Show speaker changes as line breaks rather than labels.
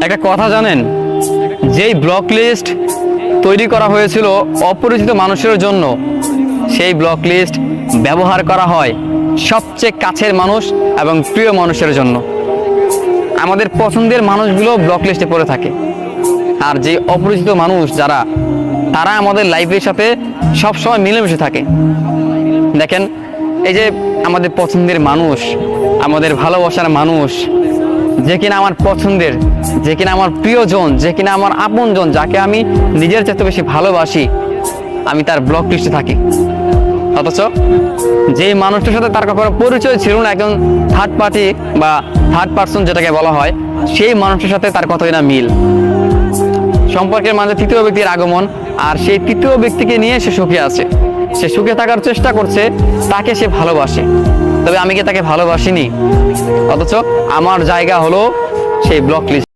একটা কথা জানেন, যেই ব্লক লিস্ট তৈরি করা হয়েছিল অপরিচিত মানুষের জন্য, সেই ব্লক লিস্ট ব্যবহার করা হয় সবচেয়ে কাছের মানুষ এবং প্রিয় মানুষের জন্য। আমাদের পছন্দের মানুষগুলো ব্লক লিস্টে পড়ে থাকে, আর যে অপরিচিত মানুষ যারা, তারা আমাদের লাইফের সাথে সবসময় মিলেমিশে থাকে। দেখেন, এই যে আমাদের পছন্দের মানুষ, আমাদের ভালোবাসার মানুষ, যে কিনা আমার পছন্দের, যে কিনা আমার প্রিয়জন, যে কিনা আমার আপনজন, যাকে আমি নিজের চাইতে বেশি ভালোবাসি, আমি তার ব্লক লিস্টে থাকি। অথচ যে মানুষটার সাথে তার কখনো পরিচয় ছিল না, একজন থার্ড পার্টি বা থার্ড পার্সন যেটাকে বলা হয়, সেই মানুষটার সাথে তার কতই না মিল। সম্পর্কের মাঝে তৃতীয় ব্যক্তির আগমন, আর সেই তৃতীয় ব্যক্তিকে নিয়ে সে সুখে আছে, সে সুখে থাকার চেষ্টা করছে, তাকে সে ভালোবাসে। তবে আমি কি তাকে ভালোবাসিনি? অথচ আমার জায়গা হলো সেই ব্লক লিস্ট।